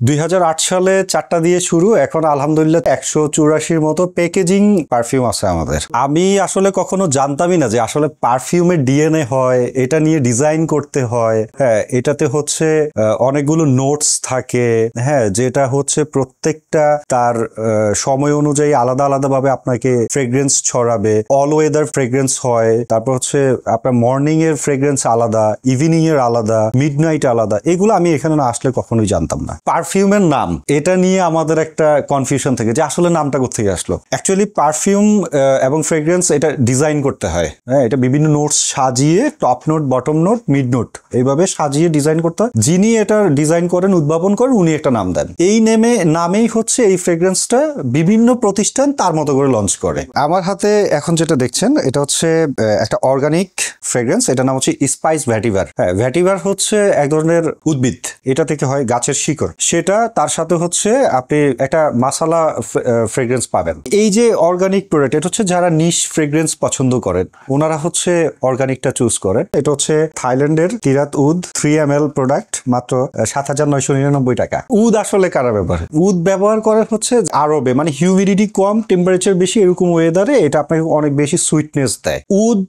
2008 সালে 4টা দিয়ে শুরু, এখন আলহামদুলিল্লাহ 184 মতো প্যাকেজিং পারফিউম আছে আমাদের। আমি আসলে কখনো জানতামই না যে আসলে পারফিউমের ডিএনএ হয়, এটা নিয়ে ডিজাইন করতে হয়। হ্যাঁ, এটাতে হচ্ছে অনেকগুলো নোটস থাকে, হ্যাঁ, যেটা হচ্ছে প্রত্যেকটা তার সময় অনুযায়ী আলাদা আলাদা ভাবে আপনাকে ফ্রেগ্রেন্স ছড়াবে। অল ওয়েদার ফ্রেগ্রেন্স হয়, তারপর হচ্ছে আপনার মর্নিং এর ফ্রেগ্রেন্স আলাদা, ইভিনিং এর আলাদা, মিডনাইট আলাদা। এগুলো আমি এখানে না আসলে কখনোই জানতাম না। পারফিউমের নাম এটা নিয়ে আমাদের একটা কনফিউশন থাকে যে আসলে নামটা কোথেকে আসলো। অ্যাকচুয়ালি পারফিউম এবং ফ্রেগ্রেন্স এটা ডিজাইন করতে হয়। হ্যাঁ, এটা বিভিন্ন নোটস সাজিয়ে top note, bottom note, mid note এইভাবে সাজিয়ে ডিজাইন করতে হয়। যিনি এটা ডিজাইন করেন, উদ্ভাবন করেন, উনি একটা নাম দেন। এই নামেই হচ্ছে এই ফ্রেগ্রেন্সটা বিভিন্ন প্রতিষ্ঠান তার মতো করে লঞ্চ করে। আমার হাতে এখন যেটা দেখছেন এটা হচ্ছে একটা অর্গানিক ফ্রেগ্রেন্স, এটা নাম হচ্ছে স্পাইস ভ্যাটিভার। হ্যাঁ, ভ্যাটিভার হচ্ছে এক ধরনের উদ্ভিদ, এটা থেকে হয় গাছের শিকড়। সেটা তার সাথে হচ্ছে আপনি একটা মাসালা ফ্রেগ্রেন্স পাবেন। এই যে অর্গানিক প্রোডাক্ট, এটা হচ্ছে যারা নিশ ফ্রেগ্রেন্স পছন্দ করেন ওনারা হচ্ছে অর্গানিকটা চুজ করেন। এটা হচ্ছে থাইল্যান্ডের কিরাত উদ 3 ml প্রোডাক্ট, মাত্র 7,999 টাকা। উদ আসলে কারা ব্যবহার? উদ ব্যবহার করে হচ্ছে আরবে, মানে হিউমিডিটি কম, টেম্পারেচার বেশি, এরকম ওয়েদারে এটা আপনাকে অনেক বেশি সুইটনেস দেয়। উদ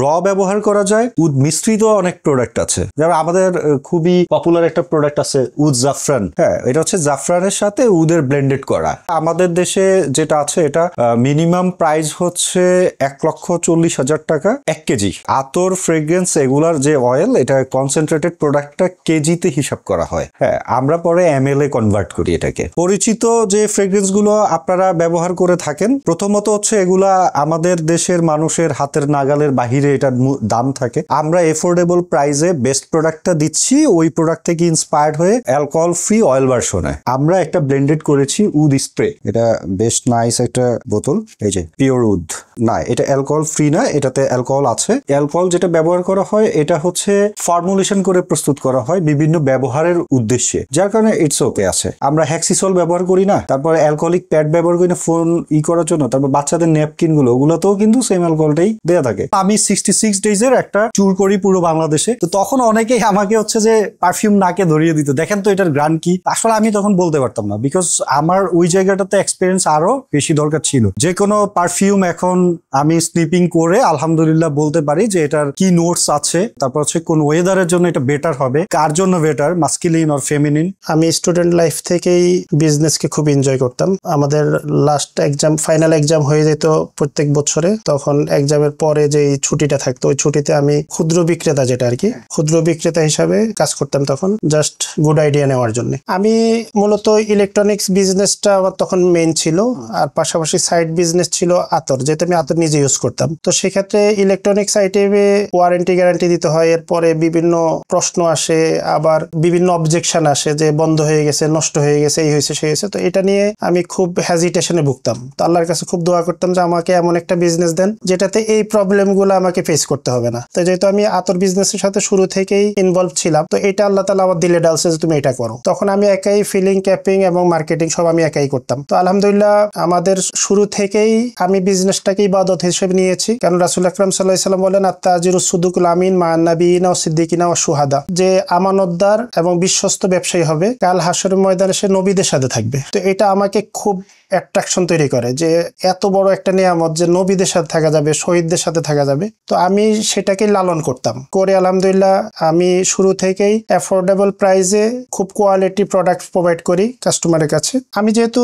র ব্যবহার করা যায়, উদ মিশ্রিত অনেক প্রোডাক্ট আছে। যেমন আমাদের খুবই পপুলার একটা প্রোডাক্ট আছে উদ জাফরান। হ্যাঁ, এটা হচ্ছে জাফরানের সাথে উদের ব্লেন্ডেড করা। আমাদের দেশে যেটা আছে এটা মিনিমাম প্রাইস হচ্ছে 1,40,000 টাকা 1 কেজি। আতর, ফ্রেগ্রেন্স এগুলার যে অয়েল, এটা কনসেন্ট্রেটেড প্রোডাক্টটা কেজিতে হিসাব করা হয়। হ্যাঁ, আমরা পরে ml এ কনভার্ট করি এটাকে। পরিচিত যে ফ্রেগ্রেন্স গুলো আপনারা ব্যবহার করে থাকেন, প্রথমত হচ্ছে এগুলা আমাদের দেশের মানুষের হাতের নাগালের বাহিরে এটার দাম থাকে। আমরা এফোর্ডেবল প্রাইসে বেস্ট প্রোডাক্টটা দিচ্ছি, ওই প্রোডাক্ট থেকে ইন্সপায়ার্ড হয়ে অ্যালকোহল ফ্রি অয়েল ভার্সনে আমরা একটা ব্লেন্ডেড করেছি উড স্প্রে। এটা বেশ নাইস একটা বোতল, এই যে পিওর উড। না, এটা অ্যালকোহল ফ্রি না, এটাতে অ্যালকোহল আছে। অ্যালকোহল যেটা ব্যবহার করা হয় এটা হচ্ছে ফর্মুলেশন করে প্রস্তুত করা হয় বিভিন্ন ব্যবহারের উদ্দেশ্যে, যার কারণে ইটস ওকে আছে। আমরা হ্যাক্সিসল ব্যবহার করি না, তারপর অ্যালকোহলিক প্যাড ব্যবহার করি না ফোন করার জন্য, তারপর বাচ্চাদের ন্যাপকিন গুলো, ওগুলোতেও কিন্তু সেম অ্যালকোহলটাই দেয়া থাকে। আমি 66 ডেজের একটা ট্যুর করি পুরো বাংলাদেশে, তো তখন অনেকেই আমাকে হচ্ছে যে পারফিউম নাকে ধরিয়ে দিত, দেখেন তো এটার গ্রান কি। আসলে আমি তখন বলতে পারতাম না, বিকজ আমার ওই জায়গাটাতে এক্সপিরিয়েন্স আরো বেশি দরকার ছিল। যে কোনো পারফিউম এখন আমি স্নিপিং করে আলহামদুলিল্লাহ বলতে পারি যে এটার কি নোটস আছে, তারপর হচ্ছে কোন ওয়েদারের জন্য এটা বেটার হবে, কার জন্য বেটার, মাস্কুলিন অর ফেমিনিন। আমি স্টুডেন্ট লাইফ থেকেই বিজনেসকে খুব এনজয় করতাম। আমাদের লাস্ট এক্সাম, ফাইনাল এক্সাম হয়ে যেত প্রত্যেক বছরে, তখন এক্সামের পরে যে ছুটিটা থাকতো ওই ছুটিতে আমি ক্ষুদ্র বিক্রেতা, যেটা আর কি ক্ষুদ্র বিক্রেতা হিসাবে কাজ করতাম তখন, জাস্ট গুড আইডিয়া নেওয়ার জন্য। আমি মূলত ইলেকট্রনিক্স বিজনেসটা আমার তখন মেইন ছিল, আর পাশাপাশি সাইড বিজনেস ছিল আতর, যেহেতু আমি আতর নিজে ইউজ করতাম। তো সেক্ষেত্রে ইলেকট্রনিক্স আইটেমে ওয়ারেন্টি গ্যারান্টি দিতে হয়, এরপরে বিভিন্ন প্রশ্ন আসে, আবার বিভিন্ন অবজেকশন আসে যে বন্ধ হয়ে গেছে, নষ্ট হয়ে গেছে, এই হয়েছে সেই হয়েছে। তো এটা নিয়ে আমি খুব হেজিটেশনে ভুগতাম। তো আল্লাহর কাছে খুব দোয়া করতাম যে আমাকে এমন একটা বিজনেস দেন যেটাতে এই প্রবলেমগুলো আমাকে ফেস করতে হবে না। তো যেহেতু আমি আতর বিজনেসের সাথে শুরু থেকেই ইনভলভ ছিলাম, তো এটা আল্লাহ তাআলা আমার দিলে ডালছে যে তুমি এটা করো। তখন আমি একাই ফিলিং, ক্যাপিং এবং মার্কেটিং সব আমি একাই করতাম। তো আলহামদুলিল্লাহ আমাদের শুরু থেকেই আমি বিজনেসটাকে ইবাদত হিসেবে নিয়েছি, কারণ রাসূল আকরাম সাল্লাল্লাহু আলাইহি ওয়াসাল্লাম বলেন আত-তাজিরু সুদুকুল আমিন মা আন-নাবিয়িনা ওয়াস সিদ্দিকিনা ওয়াশ শুহাদা, যে আমানতদার এবং বিশ্বস্ত ব্যবসায়ী হবে, কাল হাশরের ময়দানে সে নবীদের সাথে থাকবে। তো এটা আমাকে খুব অ্যাট্রাকশন তৈরি করে যে এত বড় একটা নিয়ামত যে নবীদের সাথে থাকা যাবে, শহীদদের সাথে থাকা যাবে। তো আমি সেটাকে লালন করতাম করে আলহামদুলিল্লাহ আমি শুরু থেকেই অ্যাফোর্ডেবল প্রাইসে খুব কোয়ালিটি প্রোডাক্ট প্রোভাইড করি কাস্টমারের কাছে। আমি যেহেতু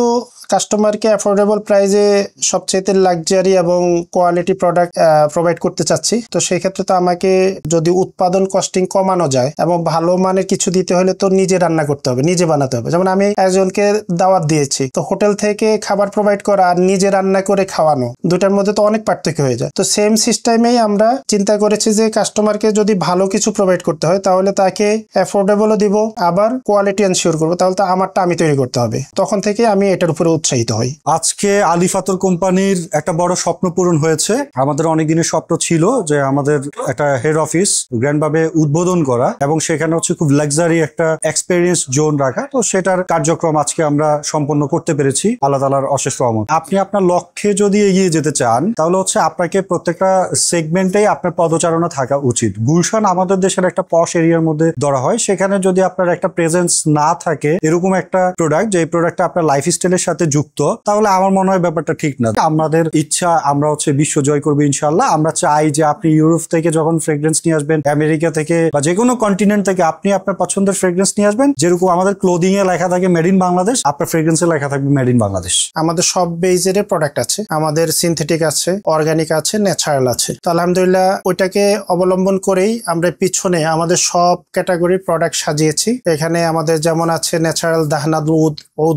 কাস্টমারকে অ্যাফোর্ডেবল প্রাইসে সবচেয়ে লাক্সারি এবং কোয়ালিটি প্রোডাক্ট প্রোভাইড করতে চাচ্ছি, তো সেই ক্ষেত্রে তো আমাকে যদি উৎপাদন কস্টিং কমানো যায় এবং ভালো মানের কিছু দিতে হলে তো নিজে রান্না করতে হবে, নিজে বানাতে হবে। যেমন আমি একজনকে দাওয়াত দিয়েছি, তো হোটেল থেকে খাবার প্রোভাইড করা আর নিজে রান্না করে খাওয়ানো, দুটার মধ্যে তো অনেক পার্থক্য হয়ে যায়। তো সেম সিস্টেমেই আমরা চিন্তা করেছি যে কাস্টমারকে যদি ভালো কিছু প্রোভাইড করতে হয় তাহলে তাকে অ্যাফোর্ডেবলও দিব, আবার কোয়ালিটি এনশিওর করবো, তাহলে তো আমারটা আমি তৈরি করতে হবে। তখন থেকে আমি এটার উপরে উৎসাহিত হই। আজকে আলিফ আতর কোম্পানির একটা বড় স্বপ্ন পূরণ হয়েছে। আমাদের অনেক দিনের স্বপ্ন ছিল যে আমাদের একটা হেড অফিস গ্র্যান্ডভাবে উদ্বোধন করা এবং সেখানে হচ্ছে খুব লাক্সারি একটা এক্সপেরিয়েন্স জোন রাখা। তো সেটার কার্যক্রম আজকে আমরা সম্পন্ন করতে পেরেছি আল্লাহ তাআলার অশেষ রহমত। আপনি আপনার লক্ষ্যে যদি এগিয়ে যেতে চান তাহলে হচ্ছে আপনাকে প্রত্যেকটা সেগমেন্টেই আপনার পদচারণা থাকা উচিত। গুলশান আমাদের দেশের একটা পশ এরিয়ার মধ্যে ধরা হয়, সেখানে যদি আপনার একটা প্রেজেন্স না থাকে, এরকম একটা প্রোডাক্ট যে প্রোডাক্টটা আপনার লাইফ স্টাইলের সাথে যুক্ত, তাহলে আমার মনে হয় ব্যাপারটা ঠিক না। আমাদের ইচ্ছা আমরা হচ্ছে বিশ্ব জয় করবো ইনশাল্লাহ। আমরা চাই যে আপনি ইউরোপ থেকে যখন ফ্রেগ্রেন্স নিয়ে আসবেন, আমেরিকা থেকে বা যে কোনো কন্টিনেন্ট থেকে আপনি আপনার পছন্দের ফ্রেগ্রেন্স নিয়ে আসবেন। যেরকম আমাদের ক্লোদিং এ লেখা থাকে মেড ইন বাংলাদেশ, আপনার ফ্রেগ্রেন্সে লেখা থাকবে মেড ইন বাংলাদেশ। আমাদের সব বেজের প্রোডাক্ট আছে, আমাদের সিনথেটিক আছে, অর্গানিক আছে, ন্যাচারাল আছে। তো আলহামদুলিল্লাহ ওইটাকে অবলম্বন করেই আমরা পিছনে আমাদের সব ক্যাটাগরির প্রোডাক্ট সাজিয়েছি। এখানে আমাদের যেমন আছে ন্যাচারাল দাহনা দুধ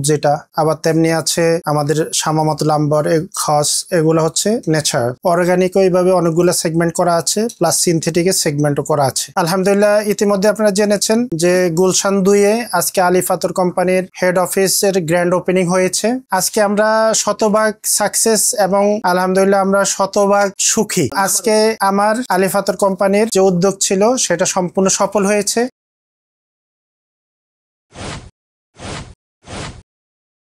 যেটা, আবার তেমনি আছে আমাদের শামামাতুল আম্বর, খস, এগুলো হচ্ছে ন্যাচারাল। অর্গানিক এইভাবে অনেকগুলো সেগমেন্ট করা আছে, প্লাস সিনথেটিকের সেগমেন্টও করা আছে। আলহামদুলিল্লাহ ইতিমধ্যে আপনারা জেনেছেন যে গুলশান 2-এ আজকে আলিফ আতর কোম্পানির হেড অফিসের গ্র্যান্ড ওপেনিং হয়েছে। আজকে আমরা শতভাগ সাকসেস এবং আলহামদুলিল্লাহ আমরা শতভাগ সুখী। আজকে আমার আলিফ আতর কোম্পানির যে উদ্যোগ ছিল সেটা সম্পূর্ণ সফল হয়েছে